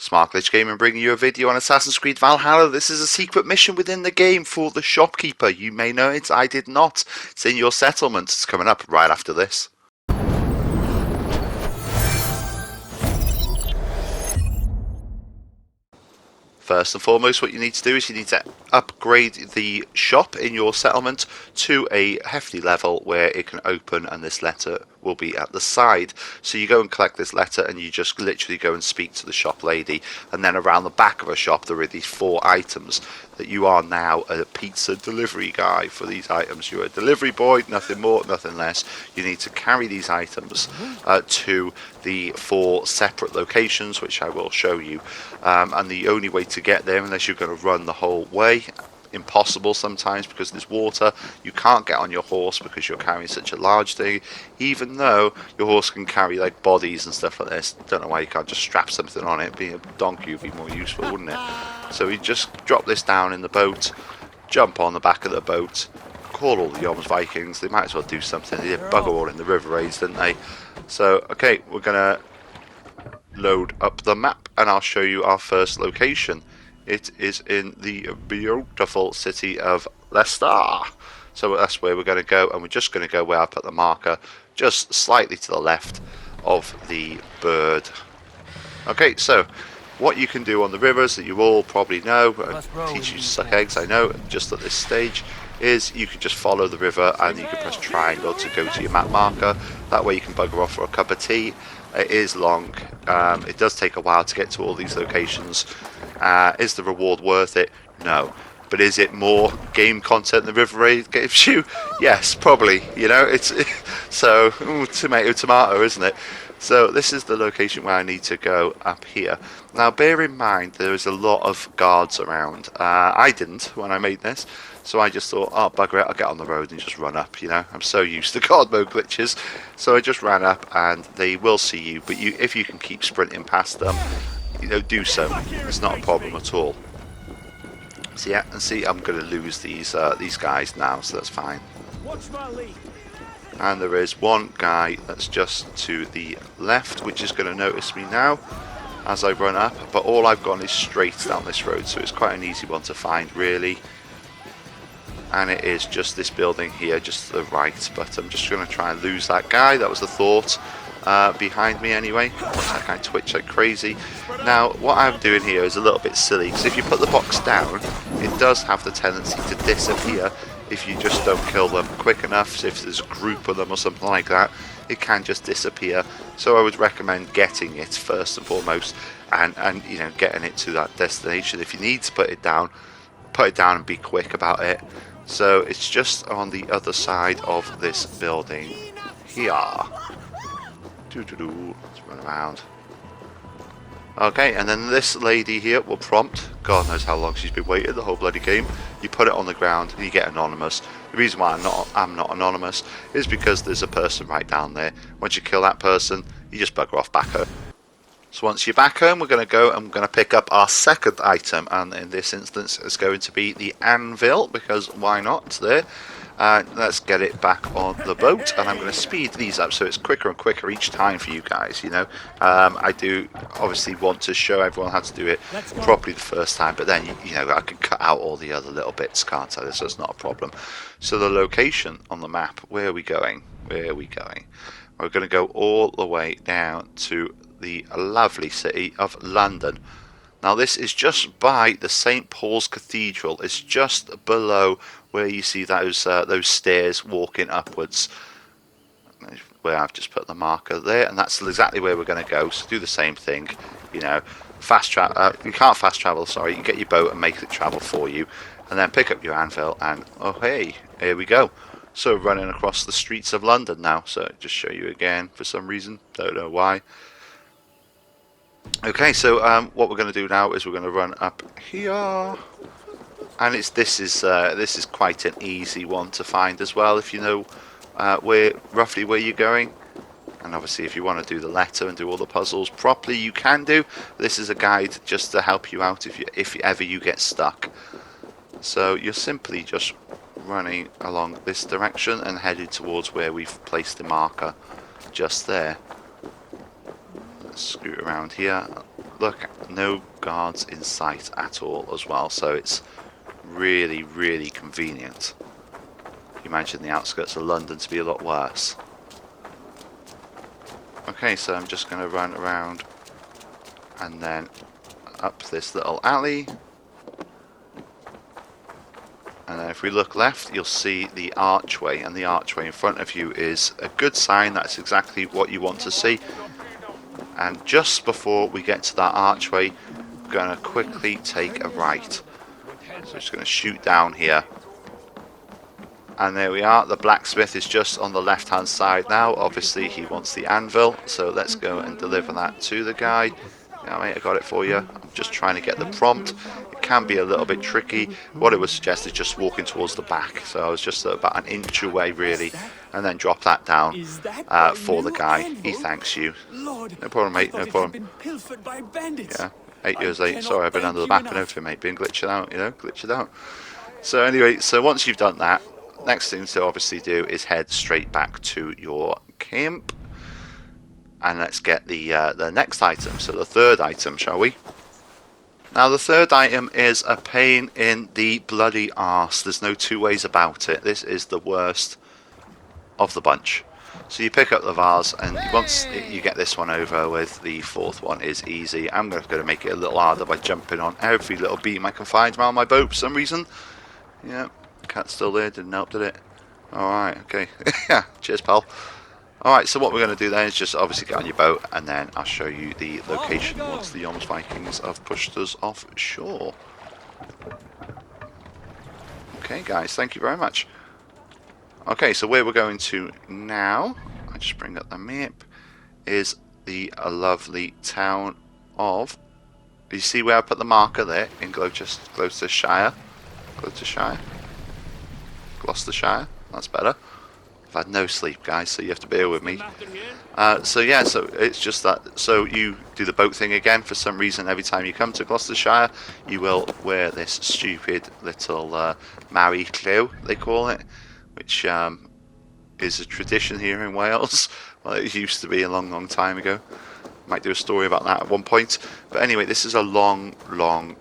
Smart Glitch Gaming bringing you a video on Assassin's Creed Valhalla. This is a secret mission within the game for the shopkeeper. You may know it, I did not. It's in your settlement. It's coming up right after this. First and foremost, what you need to do is you need to upgrade the shop in your settlement to a hefty level where it can open, and this letter will be at the side. So you go and collect this letter and you just literally go and speak to the shop lady, and then around the back of a shop there are these 4 items that you are now a pizza delivery guy for these items. You're a delivery boy, nothing more, nothing less. You need to carry these items to the 4 separate locations, which I will show you, and the only way to get there, unless you're going to run the whole way, impossible sometimes because there's water, you can't get on your horse because you're carrying such a large thing, even though your horse can carry like bodies and stuff like this. Don't know why you can't just strap something on it. Being a donkey would be more useful, wouldn't it? So you just drop this down in the boat, jump on the back of the boat, call all the Yoms Vikings. They might as well do something. They did bugger all in the river raids, didn't they? So okay, we're gonna load up the map and I'll show you our first location. It is in the beautiful city of Leicester. So that's where we're going to go, and we're just going to go where I put the marker, just slightly to the left of the bird. Okay, so what you can do on the rivers that you all probably know, teach you to suck eggs, I know, just at this stage, is you can just follow the river and you can press triangle to go to your map marker. That way you can bugger off for a cup of tea. It is long, it does take a while to get to all these locations. Is the reward worth it? No. But is it more game content than River Raid gives you? Yes, probably. You know, it's so tomato, tomato, isn't it? So this is the location where I need to go up here. Now, bear in mind there is a lot of guards around. I didn't when I made this, so I just thought, oh bugger it, I'll get on the road and just run up. You know, I'm so used to guard mode glitches, so I just ran up, and they will see you. But if you can keep sprinting past them, you know, do so. It's not a problem at all. So yeah, and see, I'm going to lose these guys now, so that's fine. And there is one guy that's just to the left, which is going to notice me now as I run up. But all I've gone is straight down this road, so it's quite an easy one to find, really. And it is just this building here, just to the right. But I'm just going to try and lose that guy. That was the thought. Behind me anyway. Watch that guy twitch like crazy. Now what I'm doing here is a little bit silly, because if you put the box down it does have the tendency to disappear if you just don't kill them quick enough. So if there's a group of them or something like that, it can just disappear. So I would recommend getting it first and foremost, and you know, getting it to that destination. If you need to put it down and be quick about it. So it's just on the other side of this building here. Let's run around. Okay, and then this lady here will prompt. God knows how long she's been waiting the whole bloody game. You put it on the ground and you get anonymous. The reason why I'm not anonymous is because there's a person right down there. Once you kill that person, you just bugger off back home. So once you're back home, we're going to go and we're going to pick up our second item, and in this instance it's going to be the anvil, because why not? It's there. Let's get it back on the boat, and I'm going to speed these up so it's quicker and quicker each time for you guys. You know, I do obviously want to show everyone how to do it properly the first time, but then you know, I can cut out all the other little bits, can't I? So it's not a problem. So the location on the map, where are we going? Where are we going? We're going to go all the way down to the lovely city of London. Now this is just by the St. Paul's Cathedral. It's just below where you see those stairs walking upwards, where I've just put the marker there, and that's exactly where we're going to go. So do the same thing, you know, fast travel. You can't fast travel, sorry. You get your boat and make it travel for you, and then pick up your anvil, and oh hey, here we go. So running across the streets of London now. So just show you again for some reason, don't know why. Okay, so what we're going to do now is we're going to run up here, and this is quite an easy one to find as well, if you know roughly where you're going. And obviously if you want to do the letter and do all the puzzles properly, you can do. This is a guide just to help you out if ever you get stuck. So you're simply just running along this direction and headed towards where we've placed the marker, just there. scoot around here. Look, no guards in sight at all as well, so it's really, really convenient. You imagine the outskirts of London to be a lot worse. Okay, so I'm just going to run around and then up this little alley. And then if we look left, you'll see the archway, and the archway in front of you is a good sign. That's exactly what you want to see. And just before we get to that archway, we're going to quickly take a right. So we're just going to shoot down here. And there we are. The blacksmith is just on the left hand side now. Obviously he wants the anvil, so let's go and deliver that to the guy. Yeah, mate, I got it for you. I'm just trying to get the prompt. It can be a little bit tricky. What it would suggest is just walking towards the back. So I was just about an inch away really, and then drop that down for the guy. He thanks you. No problem, mate, no problem. Yeah, 8 years late. Sorry, I've been under the map and everything, mate. Been glitching out, you know, glitching out. So anyway, so once you've done that, next thing to obviously do is head straight back to your camp. And let's get the next item, so the third item, shall we? Now the third item is a pain in the bloody arse. There's no two ways about it. This is the worst of the bunch. So you pick up the vase, and once you get this one over with, the fourth one is easy. I'm going to make it a little harder by jumping on every little beam I can find around my boat for some reason. Yeah, cat's still there, didn't help, did it? Alright, okay. Yeah, cheers pal. Alright, so what we're going to do then is just obviously get on your boat, and then I'll show you the location once the Yoms Vikings have pushed us offshore. Okay guys, thank you very much. Okay, so where we're going to now, I just bring up the map, is the lovely town of, you see where I put the marker there, in Gloucestershire? Gloucestershire, that's better. I've had no sleep guys, so you have to bear with me. So yeah, so it's just that, so you do the boat thing again. For some reason every time you come to Gloucestershire you will wear this stupid little Mary Clew, they call it, which is a tradition here in Wales. Well, it used to be a long time ago. Might do a story about that at one point, but anyway, this is a long run.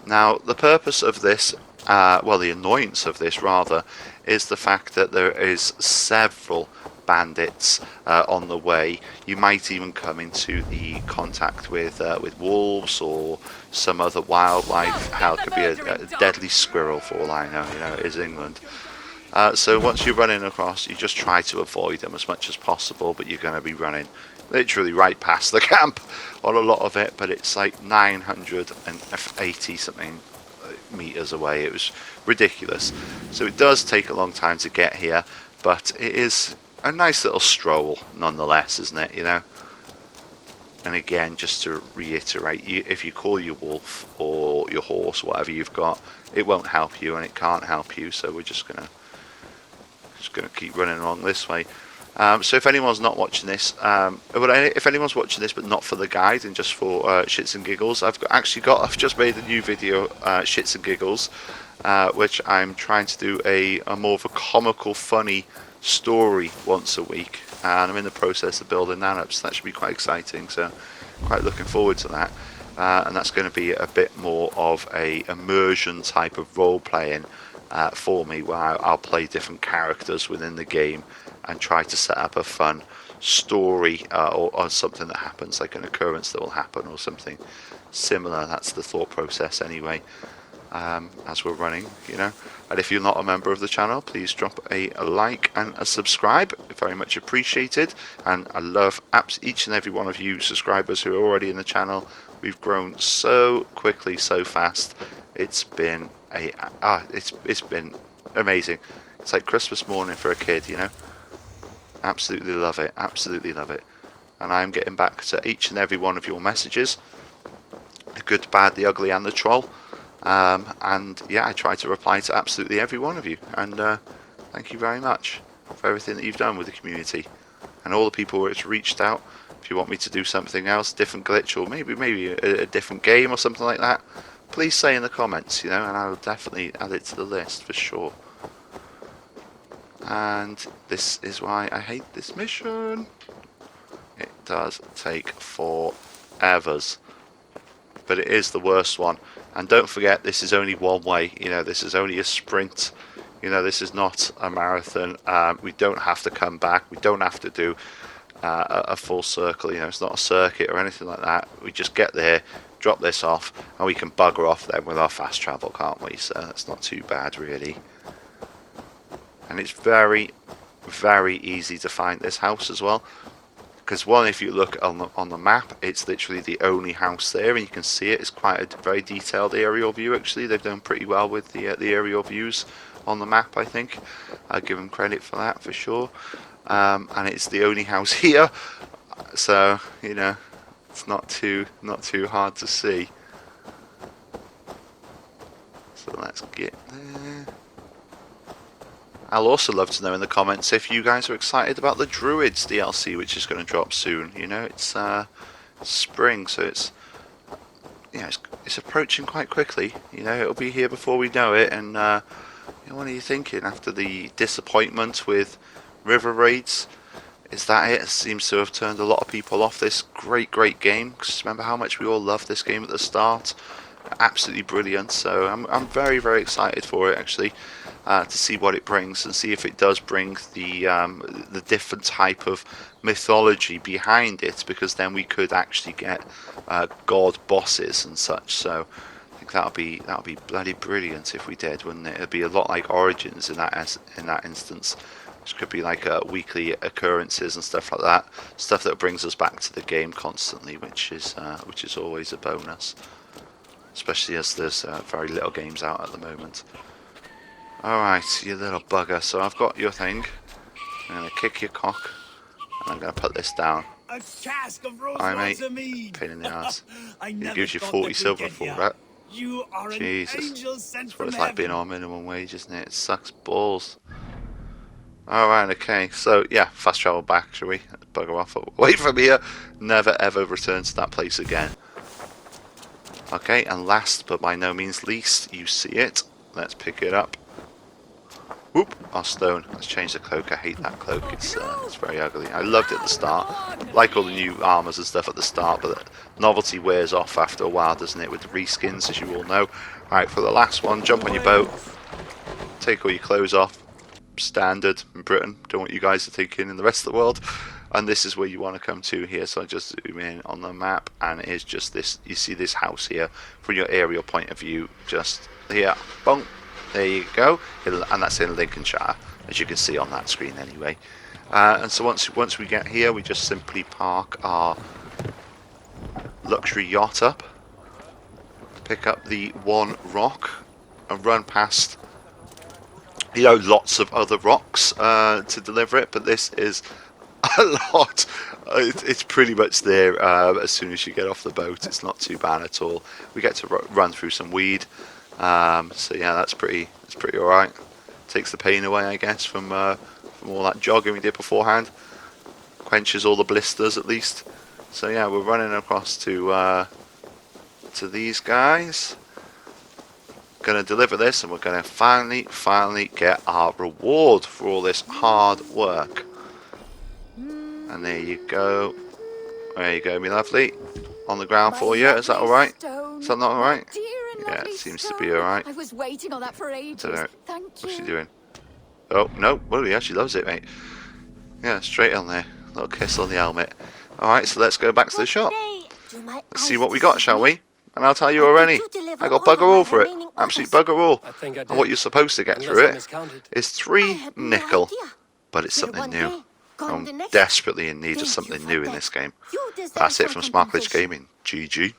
Now the purpose of this, well, the annoyance of this rather, is the fact that there is several bandits on the way. You might even come into the contact with wolves or some other wildlife. Hell, it could be a deadly squirrel for all I know. You know, it is England. So once you're running across, you just try to avoid them as much as possible, but you're going to be running literally right past the camp on a lot of it, but it's like 980 something meters away. It was ridiculous. So it does take a long time to get here, but it is a nice little stroll nonetheless, isn't it, you know? And again, just to reiterate, if you call your wolf or your horse, whatever you've got, it won't help you and it can't help you, so we're just gonna keep running along this way. So if anyone's not watching this, if anyone's watching this but not for the guide and just for shits and giggles, I've just made a new video, shits and giggles, which I'm trying to do a more of a comical, funny story once a week, and I'm in the process of building that up, so that should be quite exciting. So quite looking forward to that, and that's going to be a bit more of a immersion type of role playing for me, where I'll play different characters within the game and try to set up a fun story or something that happens, like an occurrence that will happen or something similar. That's the thought process anyway, as we're running, you know. And if you're not a member of the channel, please drop a like and a subscribe, very much appreciated. And I love each and every one of you subscribers who are already in the channel. We've grown so quickly, so fast. It's been it's been amazing. It's like Christmas morning for a kid, you know. Absolutely love it, absolutely love it. And I'm getting back to each and every one of your messages, the good, bad, the ugly and the troll, and yeah, I try to reply to absolutely every one of you, and thank you very much for everything that you've done with the community and all the people where it's reached out. If you want me to do something else, different glitch, or maybe a different game or something like that, please say in the comments, you know, and I will definitely add it to the list for sure. And this is why I hate this mission. It does take forevers. But it is the worst one. And don't forget, this is only one way. You know, this is only a sprint. You know, this is not a marathon. We don't have to come back. We don't have to do a full circle. You know, it's not a circuit or anything like that. We just get there, drop this off, and we can bugger off then with our fast travel, can't we? So that's not too bad, really. And it's very, very easy to find this house as well. Because one, if you look on the map, it's literally the only house there, and you can see it. It's quite a very detailed aerial view. Actually, they've done pretty well with the aerial views on the map. I think I give them credit for that for sure. And it's the only house here, so you know it's not too hard to see. So let's get there. I'll also love to know in the comments if you guys are excited about the Druids DLC, which is going to drop soon. You know, it's spring, so it's it's approaching quite quickly. You know, it'll be here before we know it. And you know, what are you thinking after the disappointment with River Raids? Is that it? It seems to have turned a lot of people off this great game. Because remember how much we all loved this game at the start. Absolutely brilliant. So I'm very excited for it actually. To see what it brings and see if it does bring the different type of mythology behind it, because then we could actually get god bosses and such. So I think that'll be bloody brilliant if we did, wouldn't it? It'd be a lot like Origins in that instance, which could be like weekly occurrences and stuff like that. Stuff that brings us back to the game constantly, which is always a bonus, especially as there's very little games out at the moment. Alright, you little bugger. So I've got your thing. I'm going to kick your cock. And I'm going to put this down. Alright, mate. Pain in the ass. It gives you 40 silver for that. Jesus. That's what it's like being on minimum wage, isn't it? It sucks balls. Alright, okay. So, yeah, fast travel back, shall we? Bugger off. Away from here. Never ever return to that place again. Okay, and last but by no means least, you see it. Let's pick it up. Whoop, our stone. Let's change the cloak. I hate that cloak. It's very ugly. I loved it at the start. Like all the new armors and stuff at the start, but the novelty wears off after a while, doesn't it? With the reskins, as you all know. Alright, for the last one, jump on your boat. Take all your clothes off. Standard in Britain. Don't want you guys to take in the rest of the world. And this is where you want to come to here. So I just zoom in on the map, and it is just this. You see this house here from your aerial point of view. Just here. Boom. There you go, and that's in Lincolnshire, as you can see on that screen anyway. And so once we get here, we just simply park our luxury yacht up, pick up the one rock, and run past, you know, lots of other rocks to deliver it. But this is a lot. It's pretty much there as soon as you get off the boat. It's not too bad at all. We get to run through some weed. So yeah, that's pretty alright. Takes the pain away, I guess, from all that jogging we did beforehand. Quenches all the blisters at least. So yeah, we're running across to these guys. Gonna deliver this, and we're gonna finally get our reward for all this hard work. And there you go. There you go, me lovely. On the ground for you. Is that alright? Is that not alright? Yeah, it seems to be alright. I was waiting on that for ages. Thank you. What's she doing? Oh, no. Well, yeah, she loves it, mate. Yeah, straight on there. Little kiss on the helmet. Alright, so let's go back to the shop. Let's see what we got, shall we? And I'll tell you already, I got bugger all for it. Absolute bugger all. And what you're supposed to get through it is 3 nickel. But it's something new. I'm desperately in need of something new in this game. That's it from Smart Glitch Gaming. GG.